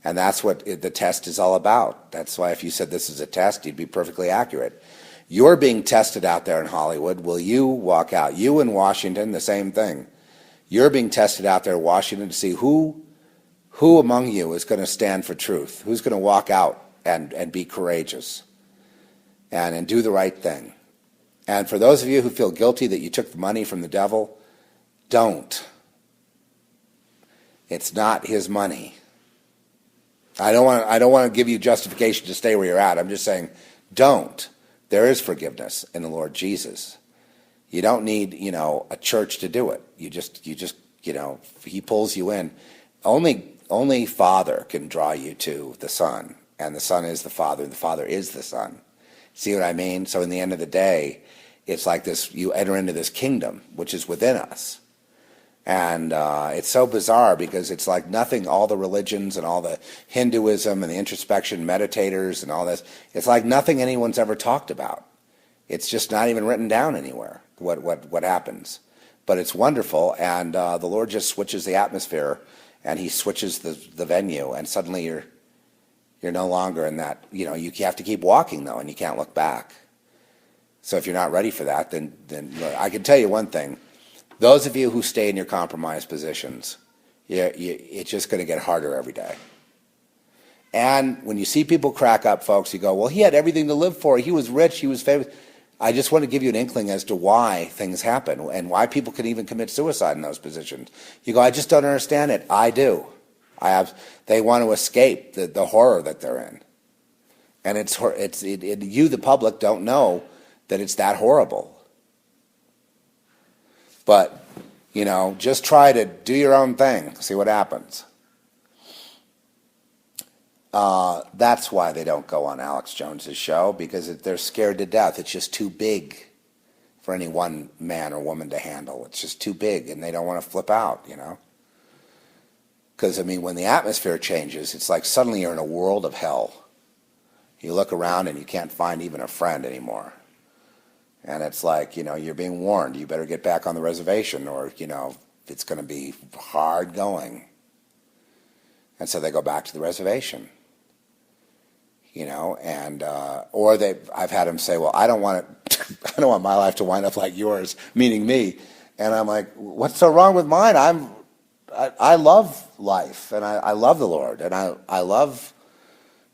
And that's what the test is all about. That's why if you said this is a test, you'd be perfectly accurate. You're being tested out there in Hollywood. Will you walk out? You in Washington, the same thing. You're being tested out there in Washington to see who among you is going to stand for truth, who's going to walk out and be courageous and do the right thing. And for those of you who feel guilty that you took the money from the devil, don't. It's not his money. I don't want to give you justification to stay where you're at. I'm just saying, don't. There is forgiveness in the Lord Jesus. You don't need, a church to do it. You just, he pulls you in. Only Father can draw you to the Son, and the Son is the Father, and the Father is the Son. See what I mean? So in the end of the day, it's like this, you enter into this kingdom, which is within us. And it's so bizarre because it's like nothing, all the religions and all the Hinduism and the introspection meditators and all this, it's like nothing anyone's ever talked about. It's just not even written down anywhere, what happens. But it's wonderful, and the Lord just switches the atmosphere, and he switches the venue, and suddenly you're no longer in that, you have to keep walking, though, and you can't look back. So if you're not ready for that, then look, I can tell you one thing. Those of you who stay in your compromised positions, it's just going to get harder every day. And when you see people crack up, folks, you go, well, he had everything to live for. He was rich. He was famous. I just want to give you an inkling as to why things happen and why people can even commit suicide in those positions. You go, I just don't understand it. I do. They want to escape the horror that they're in. And you, the public, don't know that it's that horrible. But, just try to do your own thing, see what happens. That's why they don't go on Alex Jones's show, because they're scared to death. It's just too big for any one man or woman to handle. It's just too big, and they don't want to flip out, Because, when the atmosphere changes, it's like suddenly you're in a world of hell. You look around and you can't find even a friend anymore. And it's like, you're being warned. You better get back on the reservation or, it's going to be hard going. And so they go back to the reservation. I've had them say, well, I don't want my life to wind up like yours, meaning me. And I'm like, what's so wrong with mine? I love life, and I love the Lord, and I love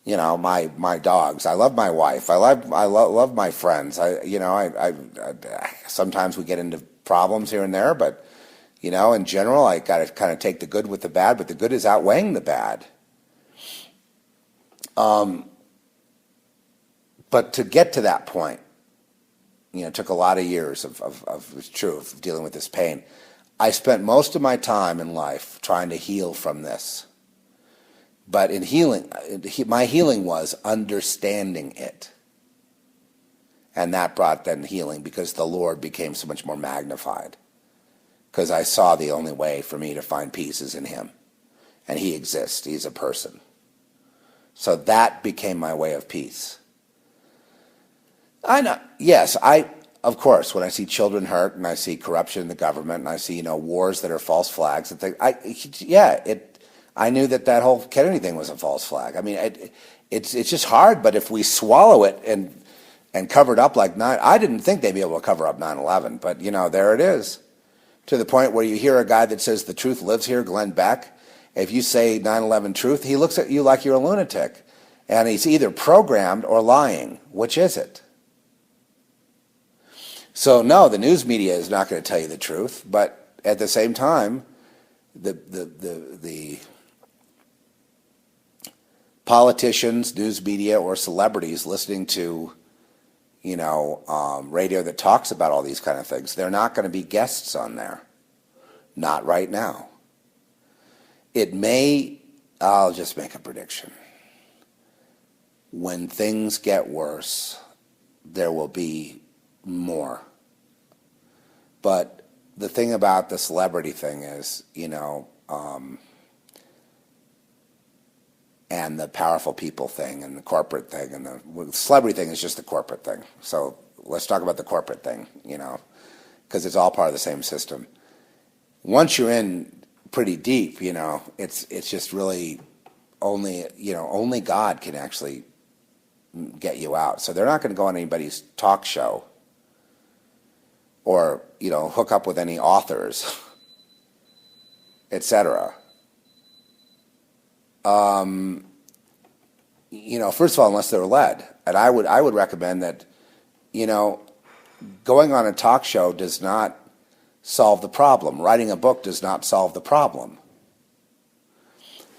my dogs. I love my wife. I love my friends. I sometimes we get into problems here and there, but in general, I got to kind of take the good with the bad. But the good is outweighing the bad. But to get to that point, it took a lot of years of dealing with this pain. I spent most of my time in life trying to heal from this. But in healing, my healing was understanding it. And that brought then healing because the Lord became so much more magnified. Because I saw the only way for me to find peace is in him. And he exists. He's a person. So that became my way of peace. I know. Yes, of course, when I see children hurt and I see corruption in the government and I see, wars that are false flags and things, I knew that whole Kennedy thing was a false flag. It's just hard, but if we swallow it and cover it up like I didn't think they'd be able to cover up 9/11, but there it is. To the point where you hear a guy that says the truth lives here, Glenn Beck. If you say 9/11 truth, he looks at you like you're a lunatic. And he's either programmed or lying. Which is it? So no, the news media is not going to tell you the truth, but at the same time, the politicians, news media, or celebrities listening to, radio that talks about all these kind of things, they're not going to be guests on there. Not right now. I'll just make a prediction. When things get worse, there will be more. But the thing about the celebrity thing is, and the powerful people thing and the corporate thing and the celebrity thing is just the corporate thing. So let's talk about the corporate thing, because it's all part of the same system. Once you're in pretty deep, it's just really only God can actually get you out. So they're not going to go on anybody's talk show or, hook up with any authors, etc. First of all, unless they're led. And I would recommend that, going on a talk show does not solve the problem. Writing a book does not solve the problem.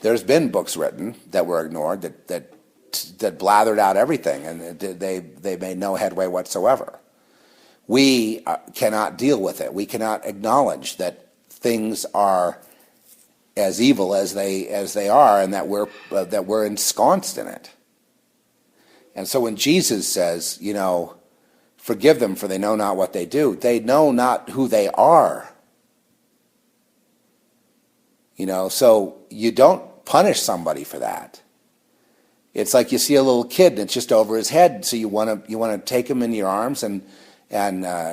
There's been books written that were ignored, that blathered out everything, and they made no headway whatsoever. We cannot deal with it. We cannot acknowledge that things are as evil as they are, and that we're ensconced in it. And so when Jesus says, forgive them, for they know not what they do, they know not who they are. So you don't punish somebody for that. It's like you see a little kid and it's just over his head, so you want to take him in your arms and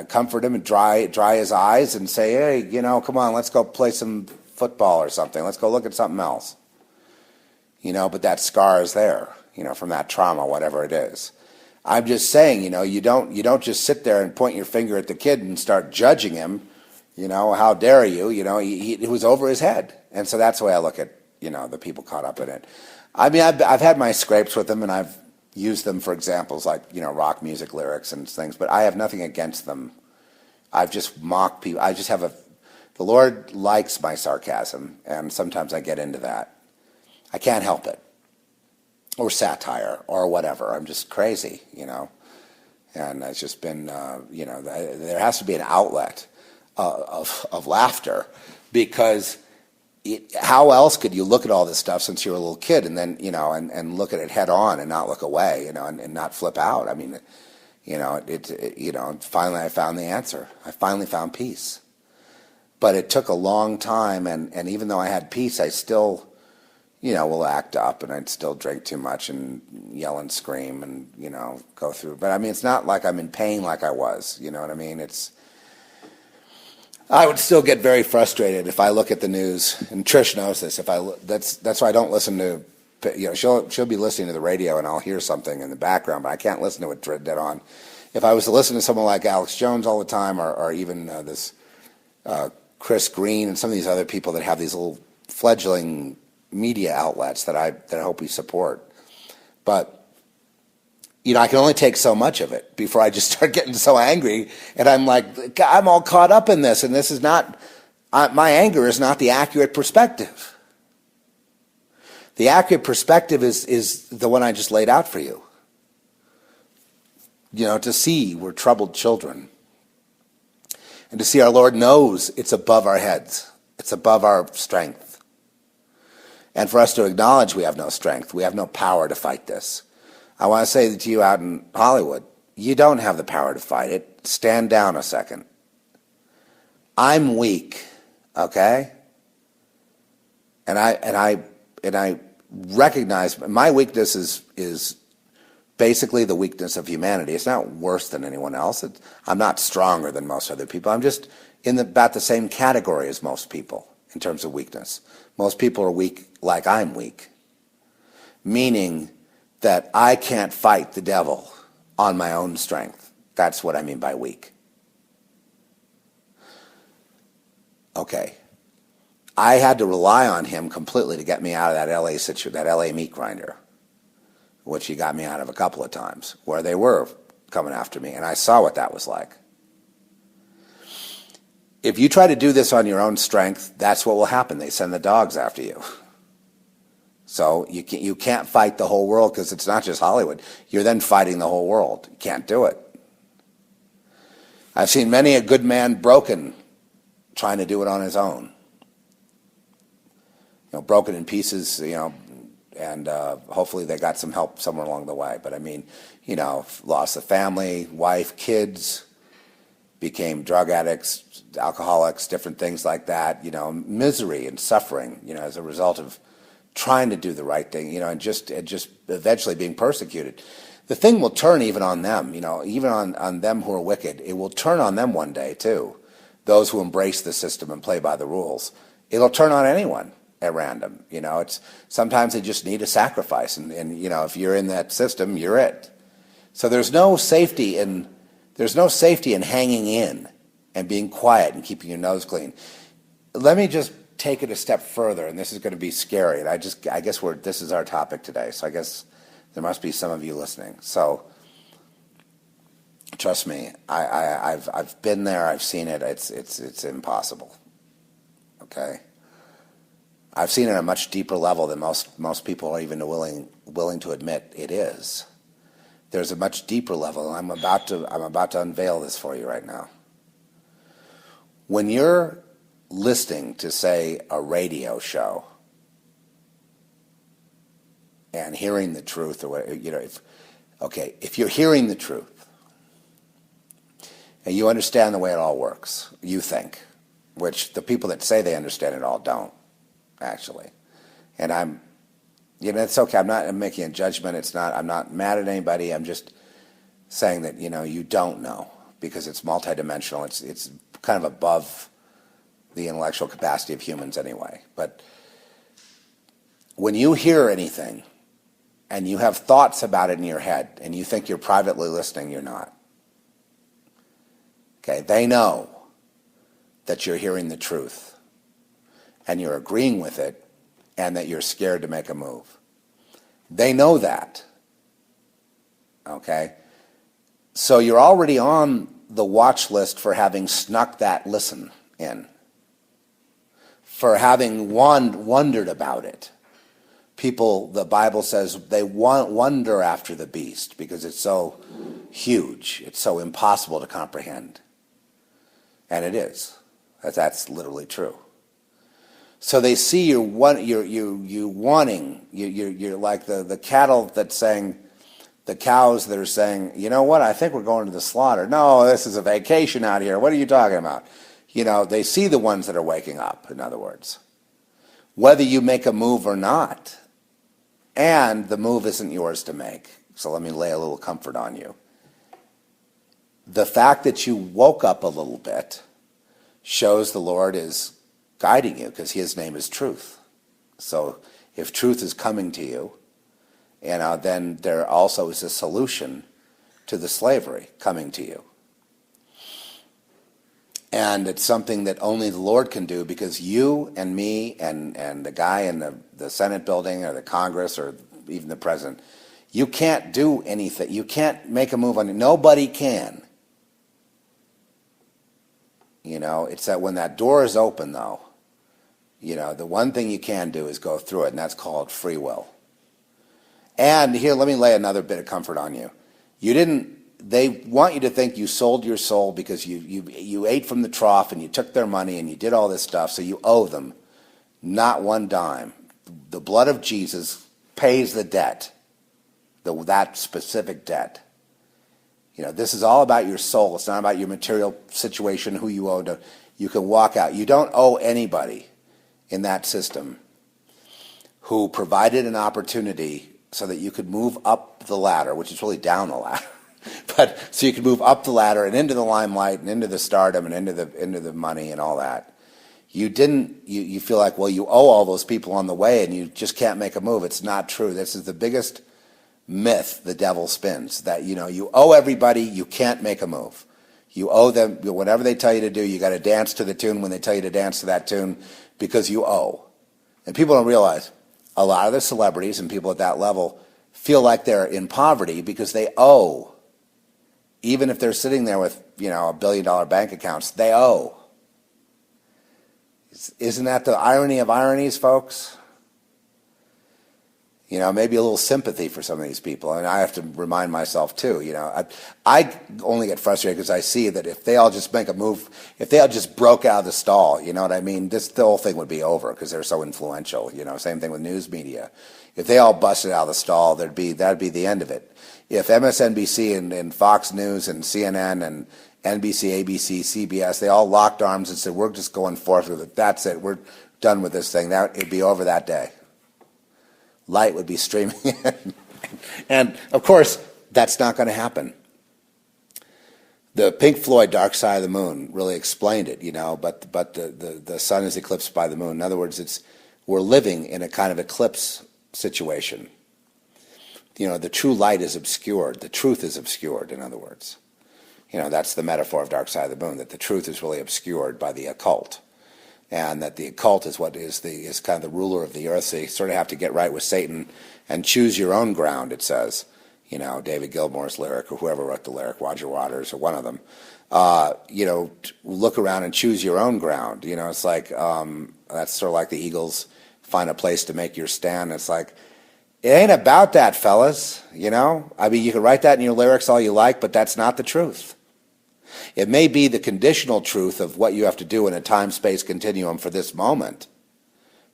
comfort him and dry his eyes and say, hey, come on, let's go play some football or something. Let's go look at something else. But that scar is there, from that trauma, whatever it is. I'm just saying, you don't just sit there and point your finger at the kid and start judging him. How dare you? It was over his head, and so that's the way I look at the people caught up in it. I mean, I've had my scrapes with them, and I've used them for examples like rock music lyrics and things, but I have nothing against them. I've just mocked people. The Lord likes my sarcasm, and sometimes I get into that. I can't help it. Or satire, or whatever. I'm just crazy, And it's just been, there has to be an outlet of laughter, because how else could you look at all this stuff since you were a little kid, and then, and look at it head on and not look away, and not flip out? I mean, finally I found the answer. I finally found peace. But it took a long time, and even though I had peace, I still, will act up, and I'd still drink too much and yell and scream and, go through. But I mean, it's not like I'm in pain like I was, you know what I mean? I would still get very frustrated if I look at the news, and Trish knows this. That's why I don't listen to, she'll be listening to the radio and I'll hear something in the background, but I can't listen to it dead on. If I was to listen to someone like Alex Jones all the time, or even this Chris Green and some of these other people that have these little fledgling media outlets that I hope we support. But, I can only take so much of it before I just start getting so angry, and I'm like, I'm all caught up in this, and this is not, my anger is not the accurate perspective. The accurate perspective is the one I just laid out for you. To see we're troubled children. And to see our Lord knows it's above our heads. It's above our strength. And for us to acknowledge we have no strength, we have no power to fight this. I want to say to you out in Hollywood, you don't have the power to fight it. Stand down a second. I'm weak, okay? And I recognize my weakness is basically the weakness of humanity. It's not worse than anyone else. I'm not stronger than most other people. I'm just in about the same category as most people in terms of weakness. Most people are weak like I'm weak, meaning that I can't fight the devil on my own strength. That's what I mean by weak. Okay. I had to rely on him completely to get me out of that LA situation, that LA meat grinder, which he got me out of a couple of times, where they were coming after me, and I saw what that was like. If you try to do this on your own strength, that's what will happen. They send the dogs after you. So you can't fight the whole world, because it's not just Hollywood. You're then fighting the whole world. You can't do it. I've seen many a good man broken trying to do it on his own. Broken in pieces, and hopefully they got some help somewhere along the way. But I mean, lost the family, wife, kids, became drug addicts, alcoholics, different things like that, misery and suffering, as a result of trying to do the right thing, and just eventually being persecuted. The thing will turn even on them, even on them who are wicked. It will turn on them one day too. Those who embrace the system and play by the rules. It'll turn on anyone. at random. It's sometimes they just need a sacrifice, and if you're in that system, you're it. So there's no safety in hanging in and being quiet and keeping your nose clean. Let me just take it a step further, and this is going to be scary. And I guess this is our topic today. So I guess there must be some of you listening. So trust me, I've been there. I've seen it. It's impossible. Okay. I've seen it at a much deeper level than most people are even willing to admit it is. There's a much deeper level, and I'm about to unveil this for you right now. When you're listening to, say, a radio show and hearing the truth, or if you're hearing the truth and you understand the way it all works, you think, which the people that say they understand it all don't, actually. And it's okay. I'm not making a judgment. I'm not mad at anybody. I'm just saying that, you don't know, because it's multidimensional. It's kind of above the intellectual capacity of humans anyway. But when you hear anything and you have thoughts about it in your head and you think you're privately listening, you're not. Okay, they know that you're hearing the truth and you're agreeing with it and that you're scared to make a move. They know that. Okay? So you're already on the watch list for having snuck that listen in, for having wondered about it. People, the Bible says, they wonder after the beast because it's so huge, it's so impossible to comprehend. And it is. That's literally true. So they see you wanting. You're like the cattle that's saying, the cows that are saying, you know what? I think we're going to the slaughter. No, this is a vacation out here. What are you talking about? They see the ones that are waking up. In other words, whether you make a move or not, and the move isn't yours to make. So let me lay a little comfort on you. The fact that you woke up a little bit shows the Lord is guiding you, because his name is truth. So if truth is coming to you, then there also is a solution to the slavery coming to you. And it's something that only the Lord can do, because you and me and the guy in the Senate building or the Congress or even the president, you can't do anything. You can't make a move on it. Nobody can. It's that when that door is open, though, the one thing you can do is go through it, and that's called free will. And here, let me lay another bit of comfort on you. They want you to think you sold your soul because you ate from the trough and you took their money and you did all this stuff, so you owe them not one dime. The blood of Jesus pays the debt, that specific debt. This is all about your soul. It's not about your material situation, who you owe to. You can walk out. You don't owe anybody in that system who provided an opportunity so that you could move up the ladder, which is really down the ladder, but so you could move up the ladder and into the limelight and into the stardom and into the money and all that. You feel like, well, you owe all those people on the way and you just can't make a move. It's not true. This is the biggest myth the devil spins, that you owe everybody, you can't make a move. You owe them whatever they tell you to do. You got to dance to the tune when they tell you to dance to that tune, because you owe. And people don't realize a lot of the celebrities and people at that level feel like they're in poverty because they owe. Even if they're sitting there with $1 billion bank accounts, they owe. Isn't that the irony of ironies, folks? Maybe a little sympathy for some of these people. And I have to remind myself, too, I only get frustrated because I see that if they all just make a move, if they all just broke out of the stall, you know what I mean? The whole thing would be over because they're so influential. Same thing with news media. If they all busted out of the stall, that'd be the end of it. If MSNBC and Fox News and CNN and NBC, ABC, CBS, they all locked arms and said, we're just going forth with it. That's it. We're done with this thing. It'd be over that day. Light would be streaming in. And, of course, that's not going to happen. The Pink Floyd Dark Side of the Moon really explained it, but the sun is eclipsed by the moon. In other words, we're living in a kind of eclipse situation. The true light is obscured. The truth is obscured, in other words. That's the metaphor of Dark Side of the Moon, that the truth is really obscured by the occult. And that the occult is what is kind of the ruler of the earth. So you sort of have to get right with Satan and choose your own ground, it says. David Gilmour's lyric, or whoever wrote the lyric, Roger Waters, or one of them. Look around and choose your own ground. It's like, that's sort of like the Eagles, find a place to make your stand. It's like, it ain't about that, fellas. You can write that in your lyrics all you like, but that's not the truth. It may be the conditional truth of what you have to do in a time-space continuum for this moment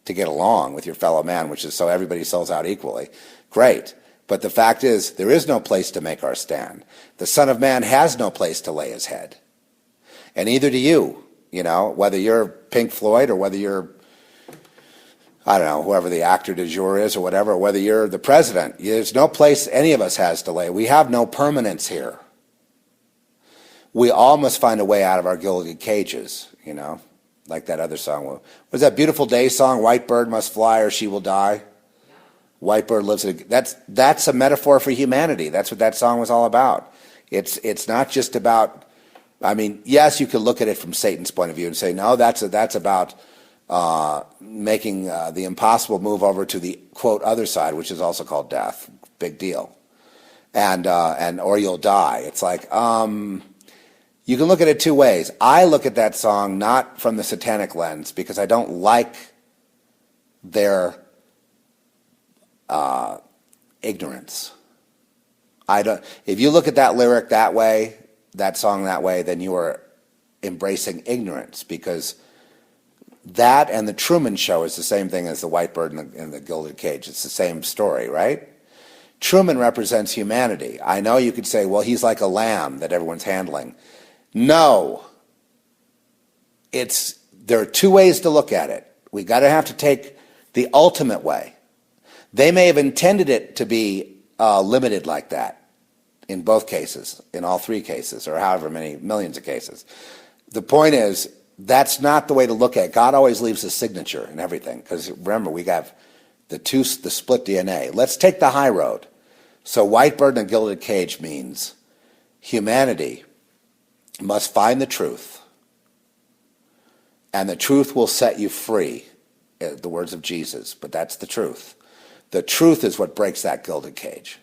to get along with your fellow man, which is so everybody sells out equally. Great. But the fact is, there is no place to make our stand. The Son of Man has no place to lay his head. And neither do you, whether you're Pink Floyd or whether you're, I don't know, whoever the actor du jour is or whatever, or whether you're the president. There's no place any of us has to lay. We have no permanence here. We all must find a way out of our gilded cages, like that other song. What was that Beautiful Day song, White Bird Must Fly or She Will Die? White Bird lives in that's a metaphor for humanity. That's what that song was all about. It's not just about, yes, you could look at it from Satan's point of view and say, no, that's about making the impossible move over to the, quote, other side, which is also called death. Big deal. And or you'll die. It's like, you can look at it two ways. I look at that song not from the satanic lens because I don't like their ignorance. If you look at that lyric that way, that song that way, then you are embracing ignorance, because that and the Truman Show is the same thing as the White Bird and the Gilded Cage. It's the same story, right? Truman represents humanity. I know you could say, well, he's like a lamb that everyone's handling. No. There are two ways to look at it. We got to have to take the ultimate way. They may have intended it to be limited like that in both cases, in all three cases, or however many millions of cases. The point is, that's not the way to look at it. God always leaves a signature in everything, because remember, we have the split DNA. Let's take the high road. So White Bird and a Gilded Cage means humanity must find the truth, and the truth will set you free, the words of Jesus, but that's the truth. The truth is what breaks that gilded cage.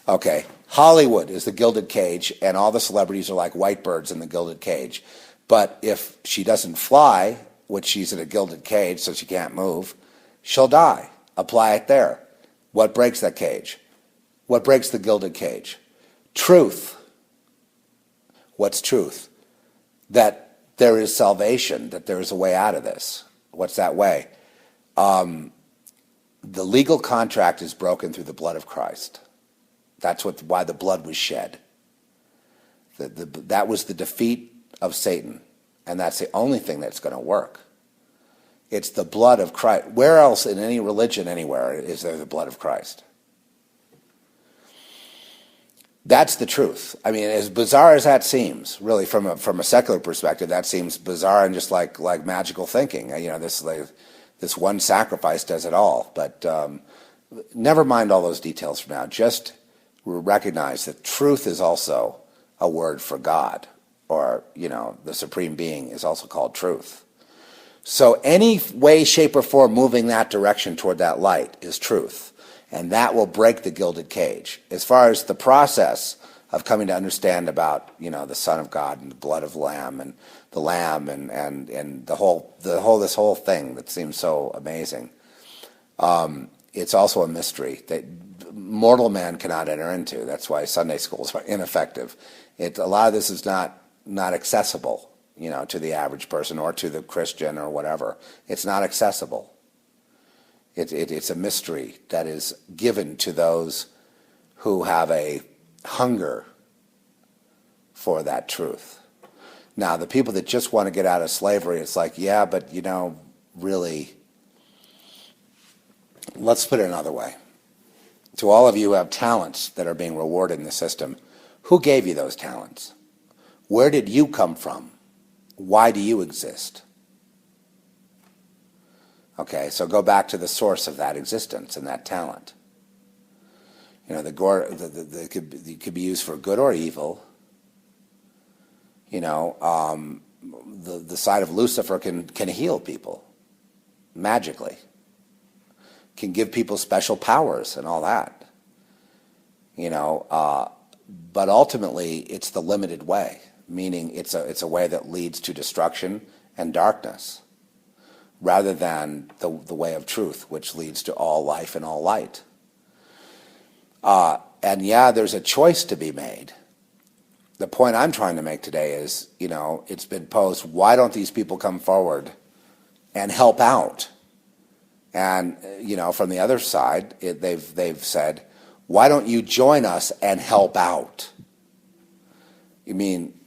Okay, Hollywood is the gilded cage, and all the celebrities are like white birds in the gilded cage. But if she doesn't fly, which she's in a gilded cage so she can't move, she'll die. Apply it there. What breaks that cage? What breaks the gilded cage? Truth. What's truth? That there is salvation, that there is a way out of this. What's that way? The legal contract is broken through the blood of Christ. That's why the blood was shed. That was the defeat of Satan, and that's the only thing that's going to work. It's the blood of Christ. Where else in any religion anywhere is there the blood of Christ? That's the truth. As bizarre as that seems, really from a secular perspective, that seems bizarre and just like magical thinking. This one sacrifice does it all. But never mind all those details for now. Just recognize that truth is also a word for God, or the supreme being is also called truth. So any way, shape, or form moving that direction toward that light is truth. And that will break the gilded cage. As far as the process of coming to understand about, the Son of God and the blood of Lamb and the Lamb and this whole thing that seems so amazing, it's also a mystery that mortal man cannot enter into. That's why Sunday schools are ineffective. A lot of this is not accessible, to the average person or to the Christian or whatever. It's not accessible. It's a mystery that is given to those who have a hunger for that truth. Now, the people that just want to get out of slavery, it's like, yeah, but, really, let's put it another way. To all of you who have talents that are being rewarded in the system, who gave you those talents? Where did you come from? Why do you exist? Okay, so go back to the source of that existence and that talent. You know, it could be used for good or evil. You know, the side of Lucifer can heal people magically, can give people special powers and all that. You know, but ultimately it's the limited way, meaning it's a way that leads to destruction and darkness, rather than the way of truth, which leads to all life and all light. And yeah, there's a choice to be made. The point I'm trying to make today is, you know, it's been posed, why don't these people come forward and help out? And, you know, from the other side, they've said, why don't you join us and help out? You mean,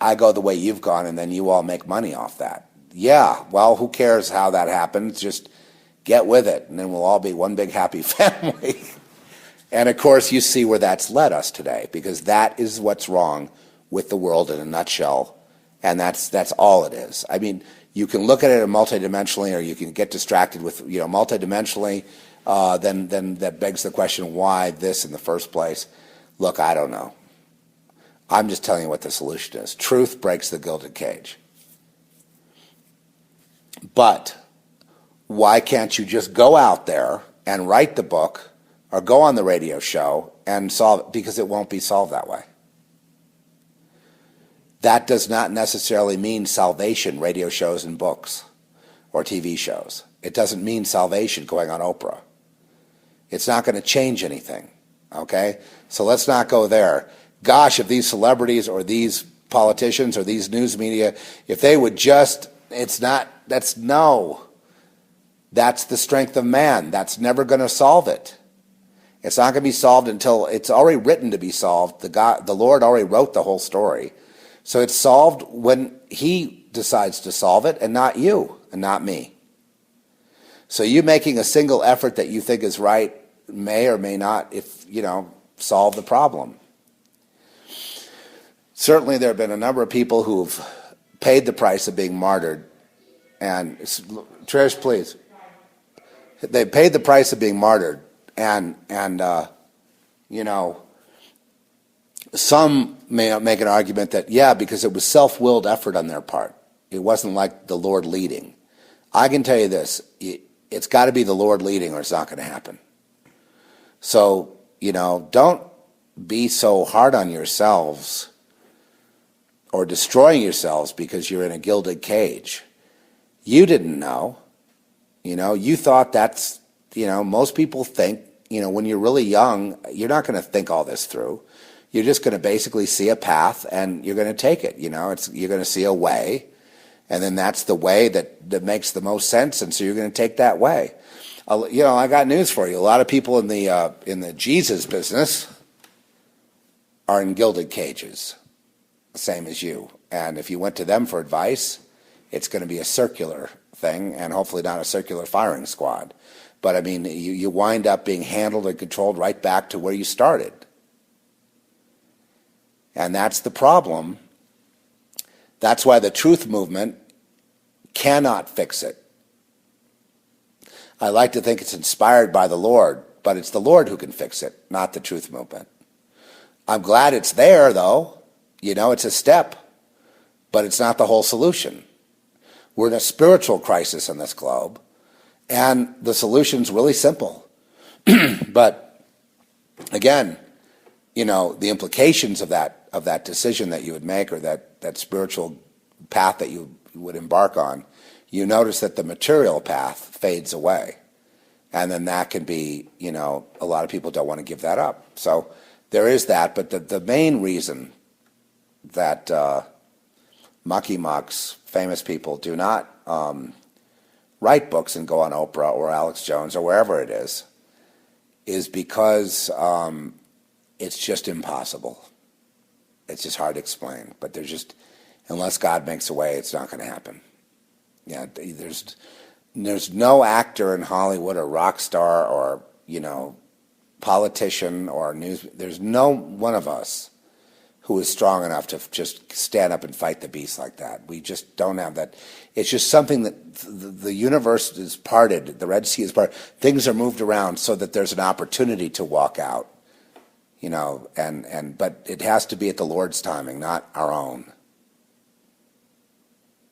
I go the way you've gone and then you all make money off that. Yeah, well, who cares how that happens? Just get with it, and then we'll all be one big happy family. And of course, you see where that's led us today, because that is what's wrong with the world in a nutshell, and that's all it is. I mean, you can look at it multidimensionally, or you can get distracted with, you know, multidimensionally. Then that begs the question, why this in the first place? Look, I don't know. I'm just telling you what the solution is. Truth breaks the gilded cage. But why can't you just go out there and write the book or go on the radio show and solve it? Because it won't be solved that way. That does not necessarily mean salvation, radio shows and books or TV shows. It doesn't mean salvation going on Oprah. It's not going to change anything, okay? So let's not go there. Gosh, if these celebrities or these politicians or these news media, if they would just, that's the strength of man. That's never going to solve it. It's not going to be solved until it's already written to be solved. The Lord already wrote the whole story. So it's solved when he decides to solve it, and not you and not me. So you making a single effort that you think is right may or may not, solve the problem. Certainly there have been a number of people who've paid the price of being martyred. And Trish, please. They paid the price of being martyred. And some may make an argument that, because it was self-willed effort on their part. It wasn't like the Lord leading. I can tell you this, it's got to be the Lord leading or it's not going to happen. So, don't be so hard on yourselves or destroying yourselves because you're in a gilded cage. You didn't know. You thought that's, most people think, when you're really young, you're not going to think all this through. You're just going to basically see a path and you're going to take it. You're going to see a way, and then that's the way that makes the most sense, and so you're going to take that way. I got news for you. A lot of people in the Jesus business are in gilded cages, same as you. And if you went to them for advice, it's going to be a circular thing, and hopefully not a circular firing squad. But I mean, you wind up being handled and controlled right back to where you started. And that's the problem. That's why the truth movement cannot fix it. I like to think it's inspired by the Lord, but it's the Lord who can fix it, not the truth movement. I'm glad it's there, though. It's a step, but it's not the whole solution. We're in a spiritual crisis in this globe, and the solution's really simple. But again, the implications of that decision that you would make, or that spiritual path that you would embark on, you notice that the material path fades away. And then that can be, a lot of people don't want to give that up. So there is that, but the main reason that mucky mucks, famous people, do not write books and go on Oprah or Alex Jones or wherever it is because it's just impossible. It's just hard to explain. But unless God makes a way, it's not going to happen. Yeah, there's no actor in Hollywood or rock star or, politician or news. There's no one of us who is strong enough to just stand up and fight the beast like that. We just don't have that. It's just something that the universe is parted, the Red Sea is parted. Things are moved around so that there's an opportunity to walk out, but it has to be at the Lord's timing, not our own.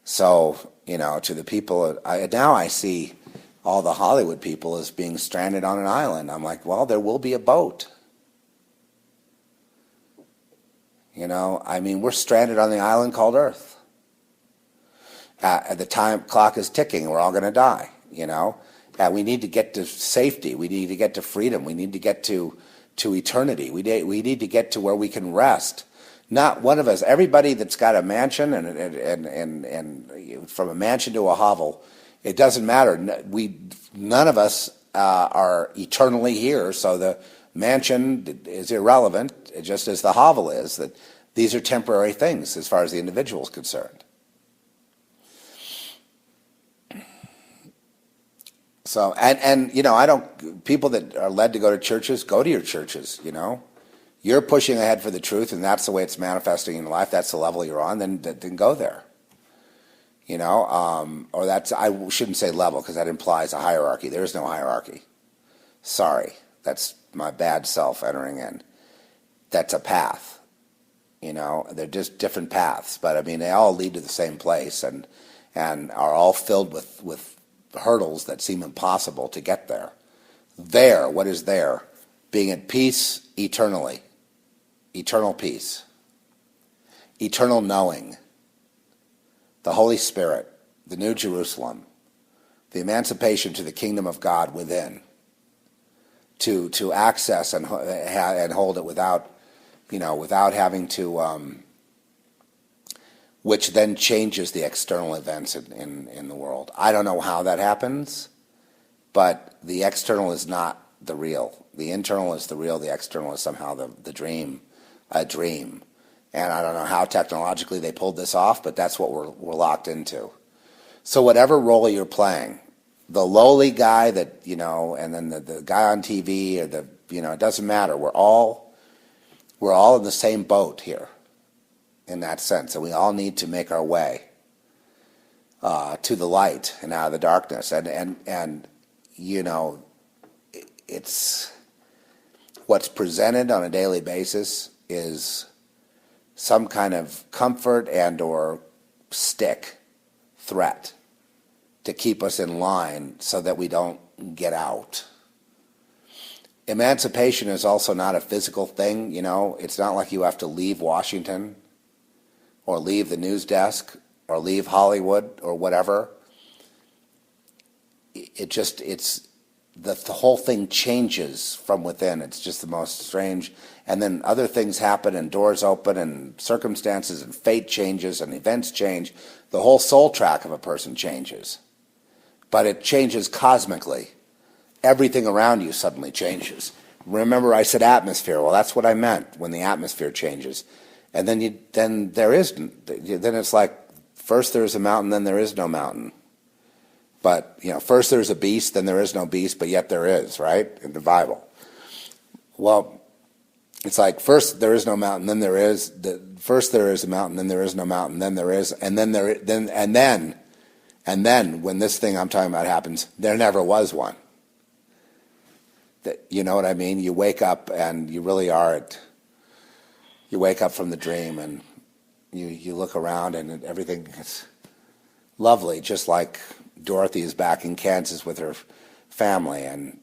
So, to the people, now I see all the Hollywood people as being stranded on an island. I'm like, well, there will be a boat. We're stranded on the island called Earth. At the time, clock is ticking. We're all going to die, And we need to get to safety. We need to get to freedom. We need to get to eternity. We need to get to where we can rest. Not one of us. Everybody that's got a mansion and from a mansion to a hovel, it doesn't matter. None of us are eternally here. So the mansion is irrelevant, just as the hovel is. That these are temporary things as far as the individual is concerned. So I don't. People that are led to go to churches, go to your churches. You're pushing ahead for the truth, and that's the way it's manifesting in life. That's the level you're on. Then go there. Or I shouldn't say level because that implies a hierarchy. There is no hierarchy. Sorry, that's my bad self entering in. That's a path. They're just different paths, but they all lead to the same place, and are all filled with hurdles that seem impossible to get there. There, what is there? Being at peace eternally. Eternal peace. Eternal knowing. The Holy Spirit. The New Jerusalem. The emancipation to the kingdom of God within. To access and hold it without having to, which then changes the external events in the world. I don't know how that happens, but the external is not the real. The internal is the real. The external is somehow the dream, a dream. And I don't know how technologically they pulled this off, but that's what we're locked into. So whatever role you're playing, the lowly guy that, and then the guy on TV or it doesn't matter. We're all in the same boat here in that sense. And we all need to make our way to the light and out of the darkness. And it's what's presented on a daily basis is some kind of comfort and or stick threat to keep us in line so that we don't get out. Emancipation is also not a physical thing, It's not like you have to leave Washington or leave the news desk or leave Hollywood or whatever. The whole thing changes from within. It's just the most strange. And then other things happen and doors open and circumstances and fate changes and events change. The whole soul track of a person changes. But it changes cosmically. Everything around you suddenly changes. Remember I said atmosphere. Well, that's what I meant when the atmosphere changes. And then it's like first there's a mountain, then there is no mountain. But, first there's a beast, then there is no beast, but yet there is, right? In the Bible. Well, it's like first there is no mountain, then there is. First there is a mountain, then there is no mountain, then there is, and then when this thing I'm talking about happens, there never was one. You know what I mean? You wake up and you really are it. You wake up from the dream and you look around and everything is lovely, just like Dorothy is back in Kansas with her family, and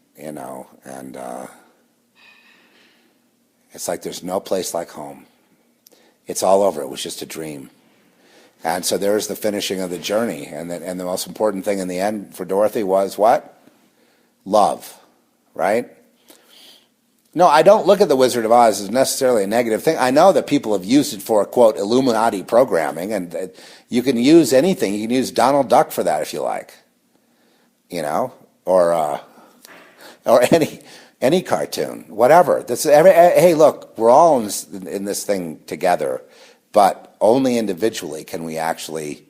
it's like there's no place like home. It's all over. It was just a dream. And so there's the finishing of the journey, and the most important thing in the end for Dorothy was what? Love, right? No, I don't look at the Wizard of Oz as necessarily a negative thing. I know that people have used it for, quote, Illuminati programming, and you can use anything. You can use Donald Duck for that if you like, or any cartoon, whatever. Hey, look, we're all in this thing together, but only individually can we actually,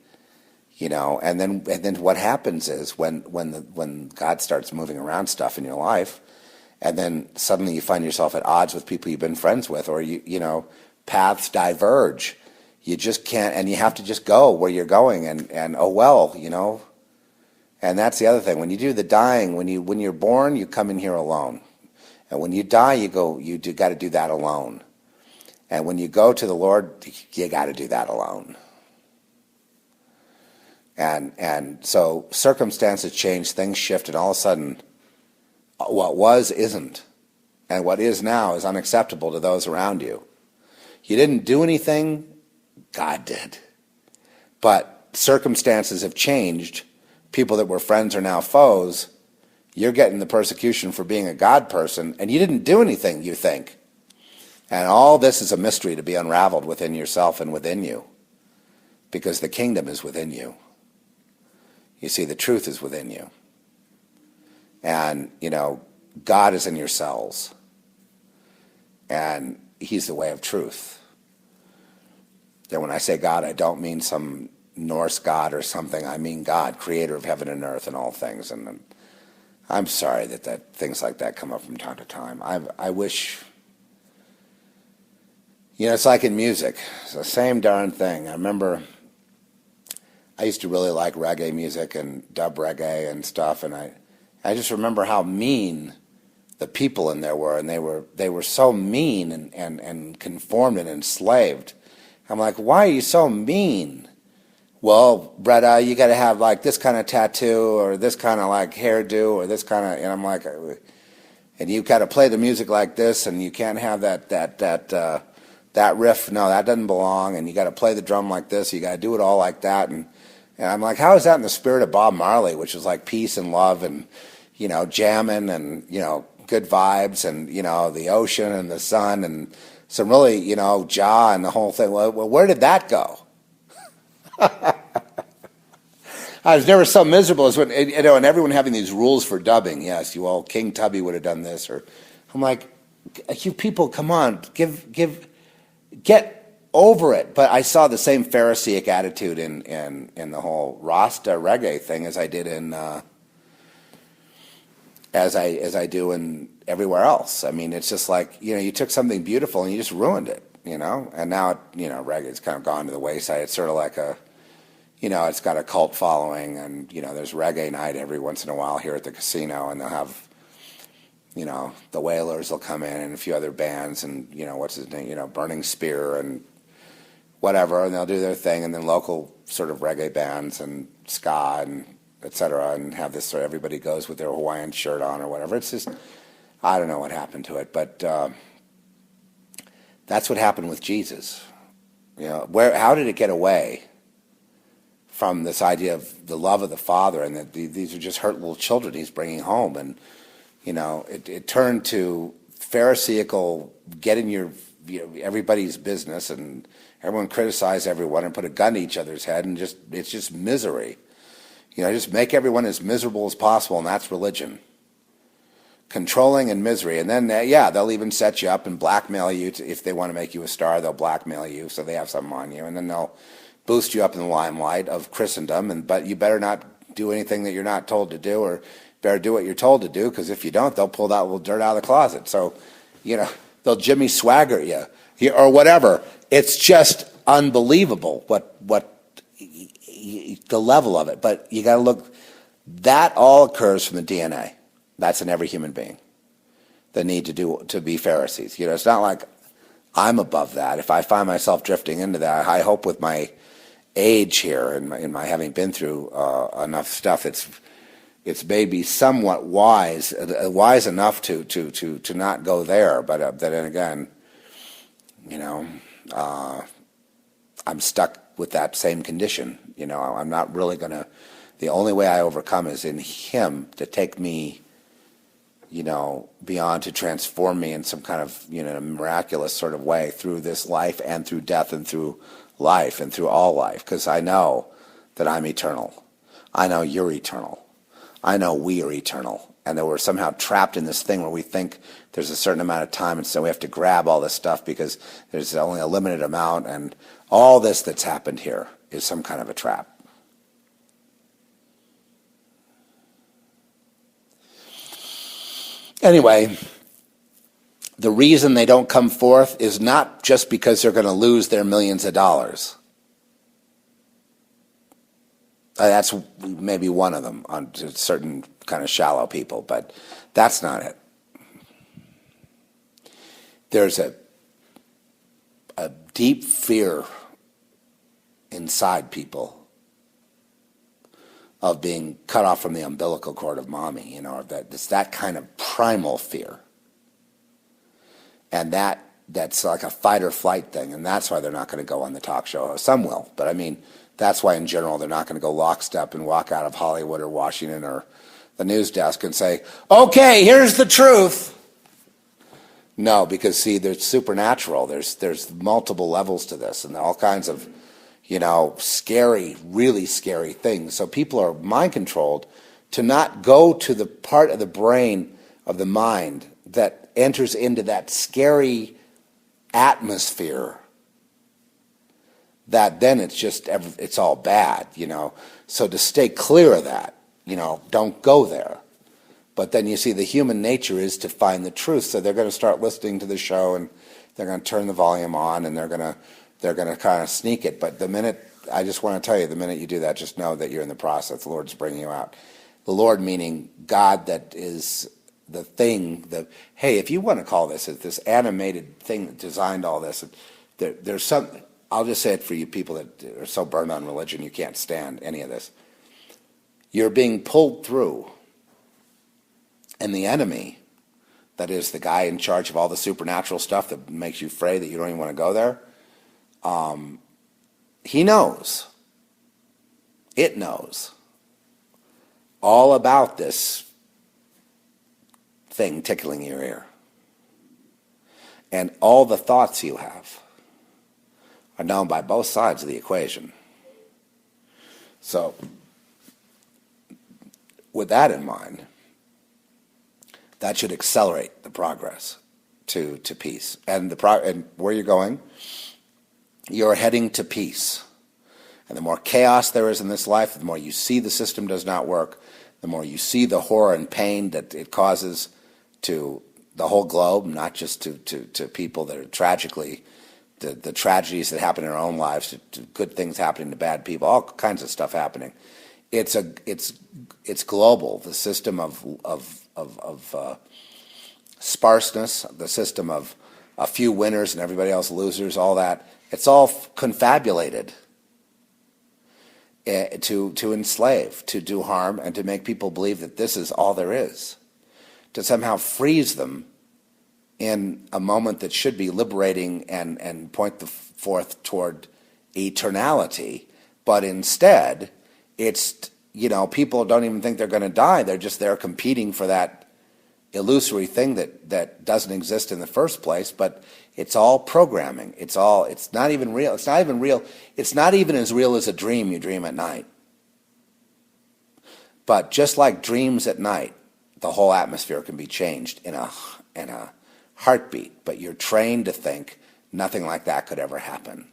and then what happens is when God starts moving around stuff in your life, and then suddenly you find yourself at odds with people you've been friends with, or paths diverge. You just can't, and you have to just go where you're going, and oh well, And that's the other thing. When you do the dying, when you're born, you come in here alone. And when you die, you got to do that alone. And when you go to the Lord, you got to do that alone. And so circumstances change, things shift, and all of a sudden, what was isn't. And what is now is unacceptable to those around you. You didn't do anything, God did. But circumstances have changed. People that were friends are now foes. You're getting the persecution for being a God person, and you didn't do anything, you think. And all this is a mystery to be unraveled within yourself and within you, because the kingdom is within you. You see, the truth is within you. And, God is in your cells. And he's the way of truth. And when I say God, I don't mean some Norse god or something. I mean God, creator of heaven and earth and all things. And I'm sorry that things like that come up from time to time. I wish, it's like in music. It's the same darn thing. I remember I used to really like reggae music and dub reggae and stuff, and I just remember how mean the people in there were, and they were so mean and conformed and enslaved. I'm like, why are you so mean? Well, Bretta, you got to have like this kind of tattoo or this kind of like hairdo or this kind of, and I'm like, and you got to play the music like this, and you can't have that riff. No, that doesn't belong. And you got to play the drum like this. You got to do it all like that. And I'm like, how is that in the spirit of Bob Marley, which is like peace and love and jamming and good vibes and the ocean and the sun and some really Jah and the whole thing. Well, where did that go? I was never so miserable as when, and everyone having these rules for dubbing. Yes, King Tubby would have done this, or I'm like, you people, come on, get over it. But I saw the same Pharisaic attitude in the whole Rasta reggae thing as I did in as I do in everywhere else. I mean, it's just like you took something beautiful and you just ruined it, And now reggae's kind of gone to the wayside. It's sort of like it's got a cult following, and there's reggae night every once in a while here at the casino, and they'll have the Wailers will come in and a few other bands, and what's his name, Burning Spear and whatever, and they'll do their thing, and then local sort of reggae bands and ska and et cetera, and have this sort of everybody goes with their Hawaiian shirt on or whatever. It's just, I don't know what happened to it, but that's what happened with Jesus. How did it get away from this idea of the love of the Father, and that these are just hurt little children he's bringing home, and it turned to Pharisaical, get in your everybody's business, and everyone criticize everyone and put a gun to each other's head, and it's just misery. Just make everyone as miserable as possible, and that's religion. Controlling and misery. And then, they'll even set you up and blackmail you. If they want to make you a star, they'll blackmail you so they have something on you. And then they'll boost you up in the limelight of Christendom. But you better not do anything that you're not told to do, or better do what you're told to do, because if you don't, they'll pull that little dirt out of the closet. So, they'll Jimmy Swagger you or whatever. It's just unbelievable what the level of it. But you got to look, that all occurs from the DNA. That's in every human being. The need to be Pharisees. It's not like I'm above that. If I find myself drifting into that, I hope with my age here and in my having been through enough stuff, it's maybe somewhat wise enough to not go there. But then again, I'm stuck with that same condition. I'm not really going to, the only way I overcome is in him to take me, beyond, to transform me in some kind of, miraculous sort of way through this life and through death and through life and through all life. Because I know that I'm eternal. I know you're eternal. I know we are eternal. And that we're somehow trapped in this thing where we think there's a certain amount of time, and so we have to grab all this stuff because there's only a limited amount, and all this that's happened here is some kind of a trap. Anyway, the reason they don't come forth is not just because they're going to lose their millions of dollars. That's maybe one of them on certain kind of shallow people, but that's not it. There's a deep fear inside people of being cut off from the umbilical cord of mommy, it's that kind of primal fear. And that's like a fight or flight thing, and that's why they're not going to go on the talk show. Some will, but I mean, that's why in general they're not going to go lockstep and walk out of Hollywood or Washington or the news desk and say, okay, here's the truth. No, because see, there's supernatural. There's multiple levels to this, and all kinds of, scary, really scary things. So people are mind controlled to not go to the part of the brain of the mind that enters into that scary atmosphere. That then it's all bad, So to stay clear of that, don't go there. But then you see the human nature is to find the truth. So they're going to start listening to the show and they're going to turn the volume on and they're going to kind of sneak it. But I just want to tell you, the minute you do that, just know that you're in the process. The Lord's bringing you out. The Lord meaning God, that is the thing, hey, if you want to call this animated thing that designed all this, there's something. I'll just say it for you people that are so burned on religion you can't stand any of this. You're being pulled through. And the enemy, that is the guy in charge of all the supernatural stuff that makes you afraid that you don't even want to go there, he knows. It knows all about this thing tickling your ear. And all the thoughts you have are known by both sides of the equation. So, with that in mind, that should accelerate the progress to peace. And and where you're going, you're heading to peace. And the more chaos there is in this life, the more you see the system does not work, the more you see the horror and pain that it causes to the whole globe, not just to people that are tragically, the tragedies that happen in our own lives, to good things happening to bad people, all kinds of stuff happening. It's global. The system of sparseness, the system of a few winners and everybody else losers, all that. It's all confabulated to enslave, to do harm, and to make people believe that this is all there is. To somehow freeze them in a moment that should be liberating and point forth toward eternality. But instead, it's, people don't even think they're going to die. They're just there competing for that illusory thing that doesn't exist in the first place, but it's all programming. It's not even real. It's not even real. It's not even as real as a dream you dream at night. But just like dreams at night, the whole atmosphere can be changed in a heartbeat, but you're trained to think nothing like that could ever happen.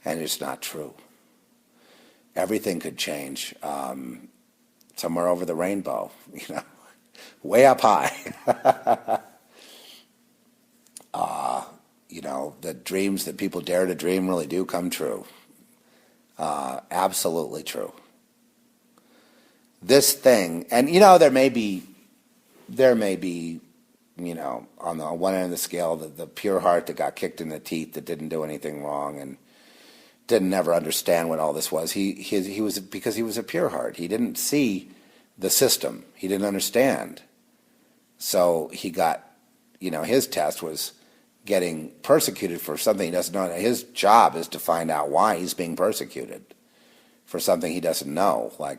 And it's not true. Everything could change somewhere over the rainbow, way up high. The dreams that people dare to dream really do come true. Absolutely true. This thing, and there may be, on the one end of the scale, the pure heart that got kicked in the teeth, that didn't do anything wrong and didn't ever understand what all this was. He was, because he was a pure heart. He didn't see the system. He didn't understand. So he got, his test was getting persecuted for something he doesn't know. His job is to find out why he's being persecuted for something he doesn't know. Like,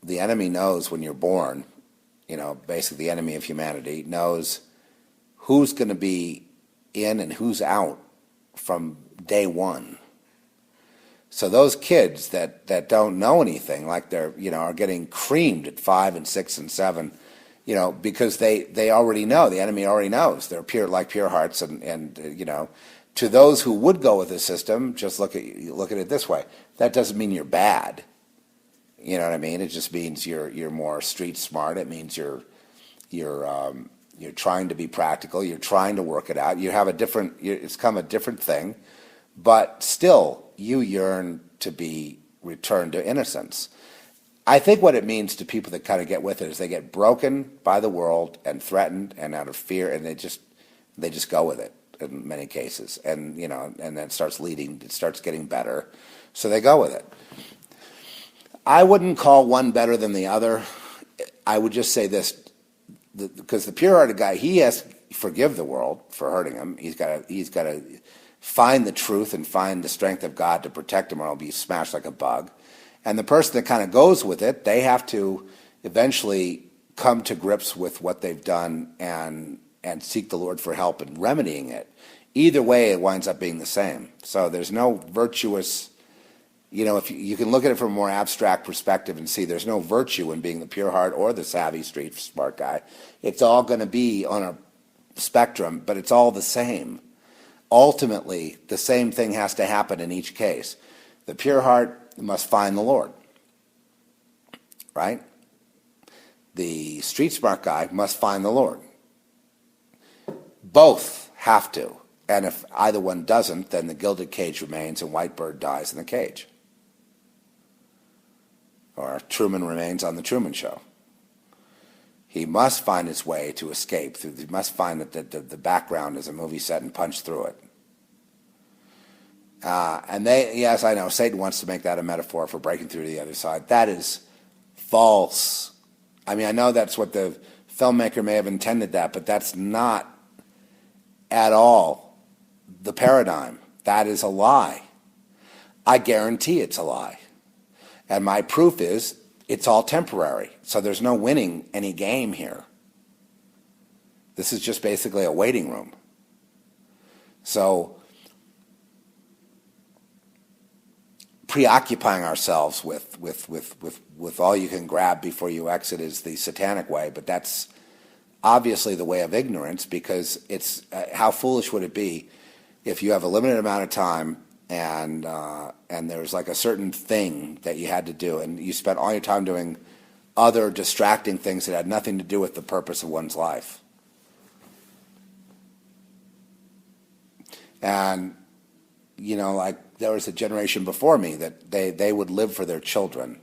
the enemy knows when you're born, basically the enemy of humanity knows who's going to be in and who's out from day one. So those kids that don't know anything, like they're, are getting creamed at 5 and 6 and 7, because they already know, the enemy already knows. They're pure hearts, and to those who would go with the system, just look at it this way. That doesn't mean you're bad. You know what I mean? It just means you're more street smart. It means you're You're trying to be practical. You're trying to work it out. You have it's come a different thing, but still you yearn to be returned to innocence. I think what it means to people that kind of get with it is they get broken by the world and threatened and out of fear, and they just go with it in many cases, and and then it starts getting better, so they go with it. I wouldn't call one better than the other. I would just say this, because the pure-hearted guy, he has to forgive the world for hurting him. He's got to find the truth and find the strength of God to protect him, or he'll be smashed like a bug. And the person that kind of goes with it, they have to eventually come to grips with what they've done and seek the Lord for help in remedying it. Either way, it winds up being the same. So there's no virtuous, if you can look at it from a more abstract perspective and see there's no virtue in being the pure heart or the savvy, street smart guy. It's all going to be on a spectrum, but it's all the same. Ultimately, the same thing has to happen in each case. The pure heart must find the Lord, right? The street smart guy must find the Lord. Both have to. And if either one doesn't, then the gilded cage remains and Whitebird dies in the cage. Or Truman remains on the Truman Show. He must find his way to escape. He must find that the background is a movie set and punch through it. Yes, I know, Satan wants to make that a metaphor for breaking through to the other side. That is false. I mean, I know that's what the filmmaker may have intended that, but that's not at all the paradigm. That is a lie. I guarantee it's a lie. And my proof is it's all temporary. So there's no winning any game here. This is just basically a waiting room. So preoccupying ourselves with all you can grab before you exit is the satanic way, but that's obviously the way of ignorance, because it's how foolish would it be if you have a limited amount of time and there's like a certain thing that you had to do, and you spent all your time doing other distracting things that had nothing to do with the purpose of one's life. And like there was a generation before me that they would live for their children.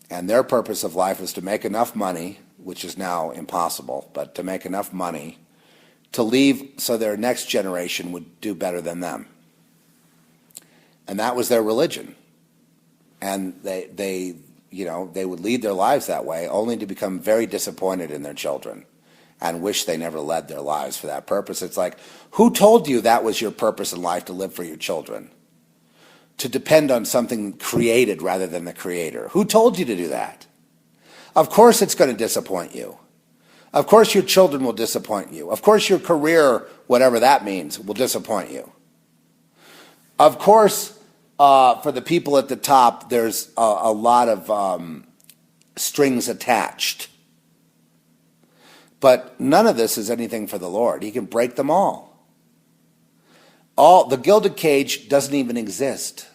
And their purpose of life was to make enough money, which is now impossible, but to make enough money to leave so their next generation would do better than them. And that was their religion. And they would lead their lives that way, only to become very disappointed in their children and wish they never led their lives for that purpose. It's like, who told you that was your purpose in life, to live for your children? To depend on something created rather than the creator? Who told you to do that? Of course it's going to disappoint you. Of course your children will disappoint you. Of course your career, whatever that means, will disappoint you. Of course, for the people at the top, there's a lot of strings attached. But none of this is anything for the Lord. He can break them all. The gilded cage doesn't even exist.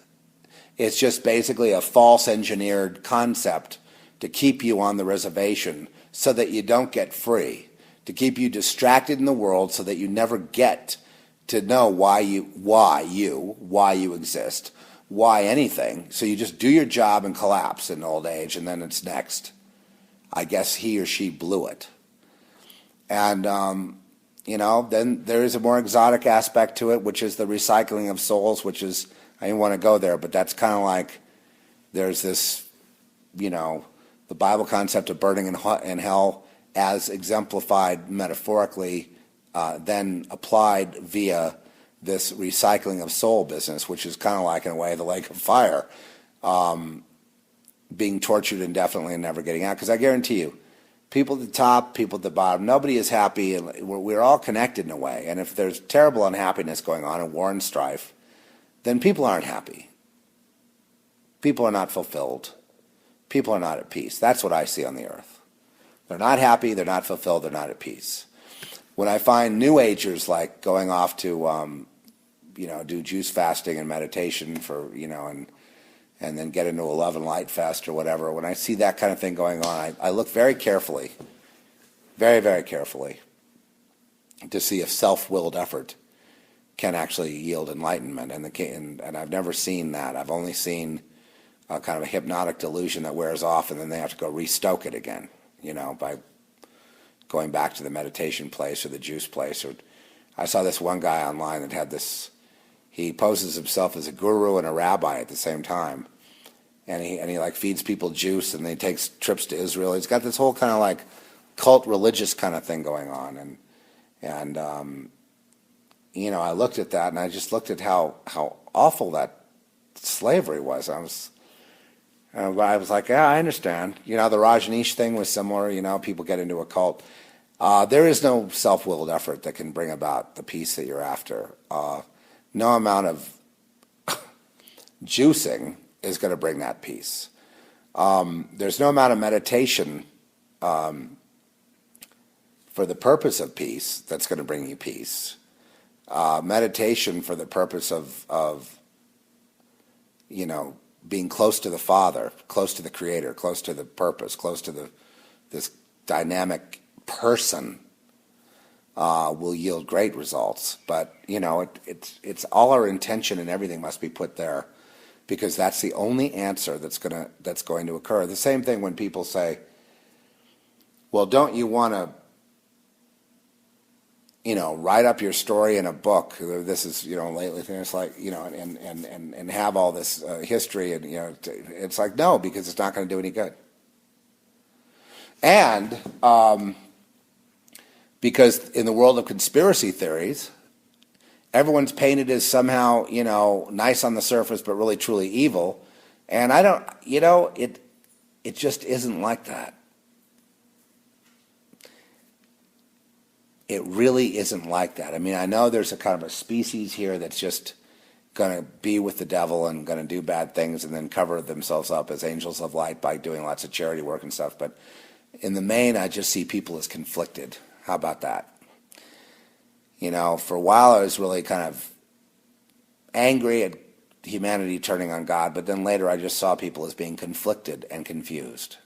It's just basically a false engineered concept to keep you on the reservation so that you don't get free, to keep you distracted in the world so that you never get to know why you exist, why anything. So you just do your job and collapse in old age, and then it's next. I guess he or she blew it. And, then there is a more exotic aspect to it, which is the recycling of souls, which is, I didn't want to go there, but that's kind of like there's this, the Bible concept of burning in hell as exemplified metaphorically, then applied via this recycling of soul business, which is kind of like, in a way, the lake of fire, being tortured indefinitely and never getting out. Because I guarantee you, people at the top, people at the bottom, nobody is happy, and we're all connected in a way. And if there's terrible unhappiness going on and war and strife, then people aren't happy. People are not fulfilled. People are not at peace. That's what I see on the earth. They're not happy, they're not fulfilled, they're not at peace. When I find New Agers like going off to, do juice fasting and meditation for, and then get into a love and light fest or whatever, when I see that kind of thing going on, I look very carefully very, very carefully to see if self-willed effort can actually yield enlightenment. And I've never seen that. I've only seen a kind of a hypnotic delusion that wears off, and then they have to go restoke it again, by going back to the meditation place or the juice place. Or I saw this one guy online that had this. He poses himself as a guru and a rabbi at the same time, and he like feeds people juice, and then he takes trips to Israel. He's got this whole kind of like cult religious kind of thing going on, and I looked at that, and I just looked at how awful that slavery was. I was like, yeah, I understand. The Rajneesh thing was similar. People get into a cult. There is no self-willed effort that can bring about the peace that you're after. No amount of juicing is going to bring that peace. There's no amount of meditation for the purpose of peace that's going to bring you peace. Meditation for the purpose of being close to the Father, close to the Creator, close to the purpose, close to this dynamic person will yield great results. But it's all our intention, and everything must be put there, because that's the only answer that's going to occur. The same thing when people say, "Well, don't you want to write up your story in a book?" This is, lately, it's like, and have all this history, and, it's like, no, because it's not going to do any good. And because in the world of conspiracy theories, everyone's painted as somehow, nice on the surface, but really truly evil. And I don't, it just isn't like that. It really isn't like that. I mean, I know there's a kind of a species here that's just going to be with the devil and going to do bad things and then cover themselves up as angels of light by doing lots of charity work and stuff. But in the main, I just see people as conflicted. How about that? For a while, I was really kind of angry at humanity turning on God, but then later I just saw people as being conflicted and confused.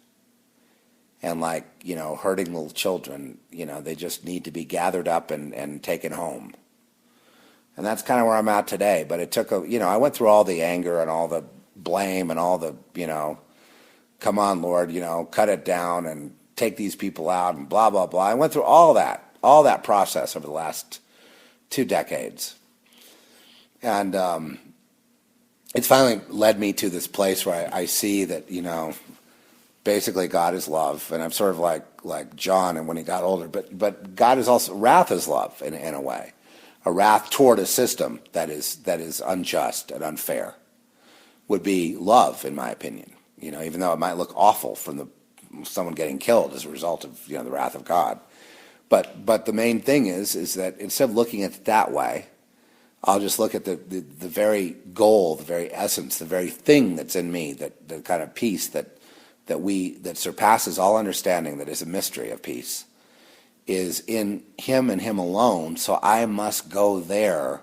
And like, hurting little children, they just need to be gathered up and taken home. And that's kind of where I'm at today. But it took I went through all the anger and all the blame and all the, come on, Lord, cut it down and take these people out and blah, blah, blah. I went through all that process over the last 2 decades. And it's finally led me to this place where I see that, basically God is love, and I'm sort of like John and when he got older, but God is also, wrath is love in a way, a wrath toward a system that is unjust and unfair would be love, in my opinion. Even though it might look awful from someone getting killed as a result of the wrath of God, but the main thing is that instead of looking at it that way, I'll just look at the very goal, the very essence, the very thing that's in me, the kind of peace that surpasses all understanding, that is a mystery of peace, is in Him and Him alone. So I must go there,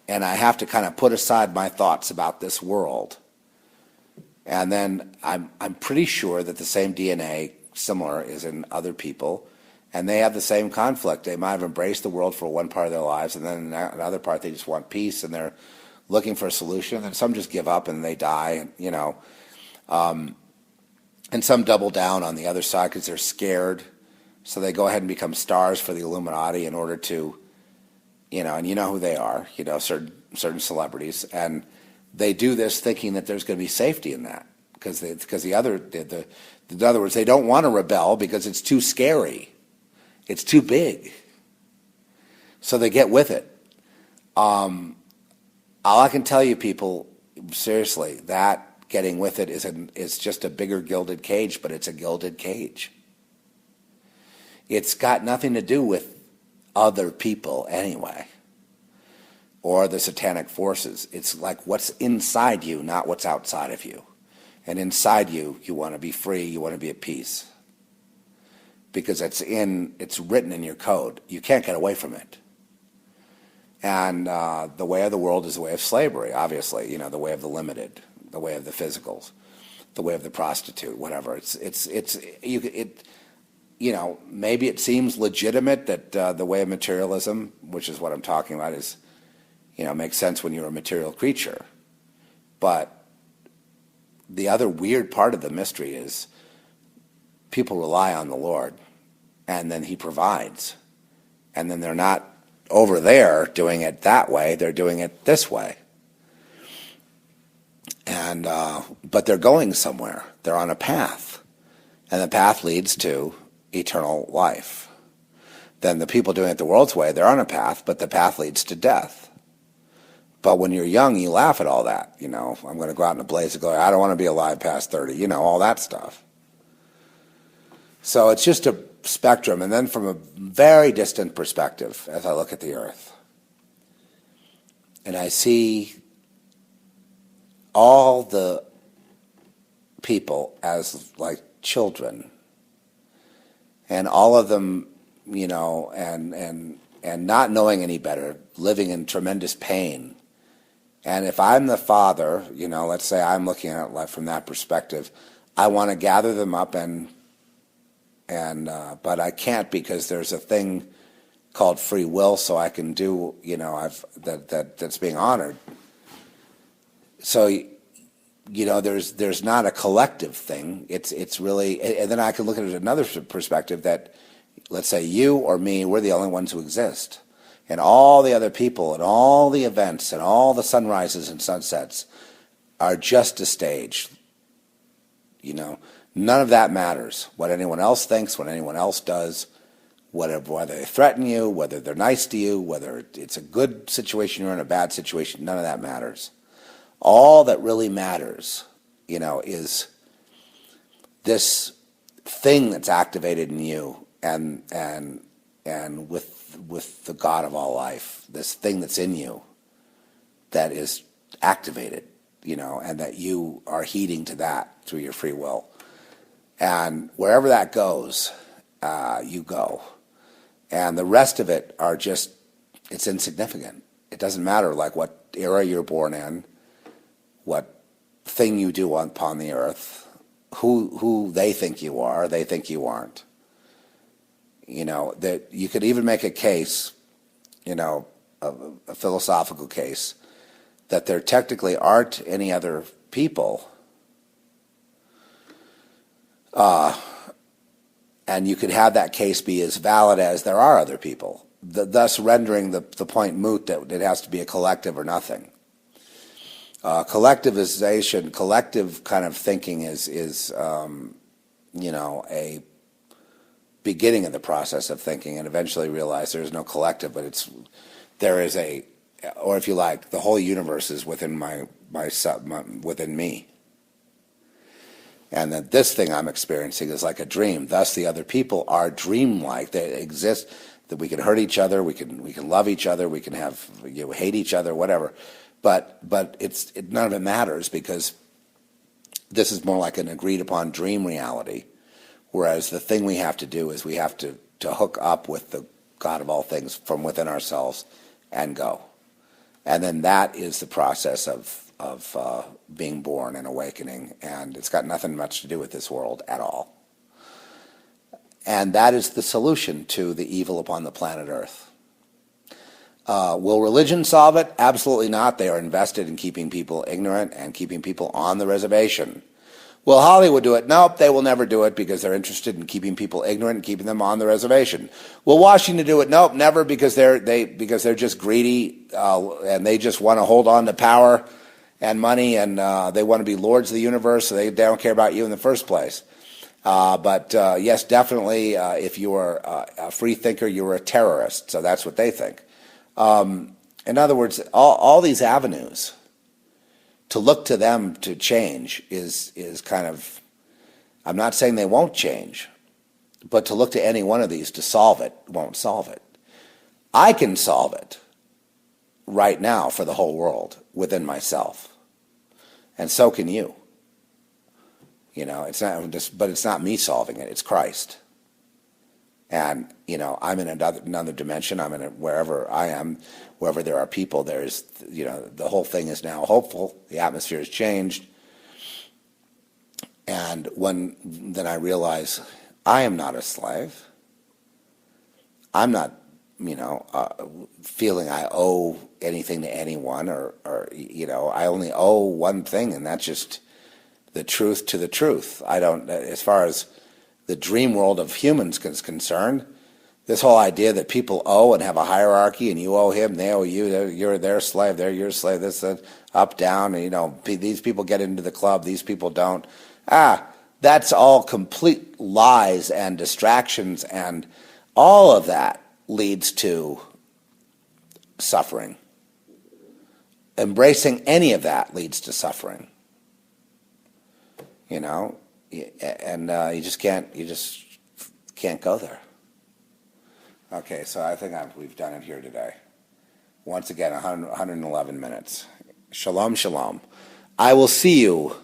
and I have to kind of put aside my thoughts about this world. And then I'm pretty sure that the same DNA, similar, is in other people, and they have the same conflict. They might have embraced the world for one part of their lives, and then in another part they just want peace, and they're looking for a solution. And some just give up and they die, and some double down on the other side because they're scared. So they go ahead and become stars for the Illuminati in order to, and you know who they are, certain celebrities. And they do this thinking that there's going to be safety in that. Because in other words, they don't want to rebel because it's too scary. It's too big. So they get with it. All I can tell you, people, seriously, that getting with it is just a bigger gilded cage, but it's a gilded cage. It's got nothing to do with other people anyway, or the satanic forces. It's like what's inside you, not what's outside of you. And inside you, you want to be free, you want to be at peace. Because it's written in your code. You can't get away from it. And the way of the world is the way of slavery, obviously, the way of the limited, the way of the physicals, the way of the prostitute, whatever. maybe it seems legitimate that the way of materialism, which is what I'm talking about, is, makes sense when you're a material creature. But the other weird part of the mystery is people rely on the Lord, and then He provides. And then they're not over there doing it that way, they're doing it this way. And but they're going somewhere. They're on a path. And the path leads to eternal life. Then the people doing it the world's way, they're on a path, but the path leads to death. But when you're young, you laugh at all that. I'm going to go out in a blaze of glory. I don't want to be alive past 30, all that stuff. So it's just a spectrum. And then from a very distant perspective, as I look at the earth, and I see all the people as like children, and all of them, and not knowing any better, living in tremendous pain. And if I'm the father, let's say I'm looking at it from that perspective, I want to gather them up but I can't, because there's a thing called free will, so I can do, that's being honored. So, there's not a collective thing. It's really, and then I can look at it another perspective that, let's say you or me, we're the only ones who exist. And all the other people and all the events and all the sunrises and sunsets are just a stage. None of that matters. What anyone else thinks, what anyone else does, whether they threaten you, whether they're nice to you, whether it's a good situation you're in, a bad situation, none of that matters. All that really matters, is this thing that's activated in you and with the God of all life, this thing that's in you that is activated, and that you are heeding to that through your free will. And wherever that goes, you go. And the rest of it are just, it's insignificant. It doesn't matter like what era you're born in, what thing you do upon the earth, who they think you are, they think you aren't. That you could even make a case, a philosophical case, that there technically aren't any other people. And you could have that case be as valid as there are other people, thus rendering the point moot that it has to be a collective or nothing. Collectivization, collective kind of thinking is a beginning of the process of thinking, and eventually realize there's no collective, but there is or if you like, the whole universe is within within me. And that this thing I'm experiencing is like a dream. Thus, the other people are dreamlike. They exist. That we can hurt each other. We can love each other. We can hate each other. Whatever. But none of it matters, because this is more like an agreed upon dream reality. Whereas the thing we have to do is we have to hook up with the God of all things from within ourselves and go. And then that is the process of being born and awakening, and it's got nothing much to do with this world at all. And that is the solution to the evil upon the planet Earth. Will religion solve it? Absolutely not. They are invested in keeping people ignorant and keeping people on the reservation. Will Hollywood do it? Nope, they will never do it, because they're interested in keeping people ignorant and keeping them on the reservation. Will Washington do it? Nope, never, because they're just greedy and they just want to hold on to power and money, and they want to be lords of the universe, so they don't care about you in the first place. But yes, definitely, if you are a free thinker, you're a terrorist. So that's what they think. In other words, all these avenues, to look to them to change is kind of, I'm not saying they won't change, but to look to any one of these to solve it won't solve it. I can solve it right now for the whole world within myself. And so can you. It's not me solving it, it's Christ. And, I'm in another dimension. I'm in wherever I am, wherever there are people, there's, the whole thing is now hopeful. The atmosphere has changed. And then I realize I am not a slave. I'm not, feeling I owe anything to anyone, or I only owe one thing, and that's just the truth to the truth. I don't, as far as the dream world of humans is concerned, this whole idea that people owe and have a hierarchy, and you owe him, they owe you, you're their slave, they're your slave, this, up, down, and these people get into the club, these people don't. That's all complete lies and distractions, and all of that leads to suffering. Embracing any of that leads to suffering. And you just can't go there. Okay, so I think we've done it here today. Once again, 111 minutes. Shalom, shalom. I will see you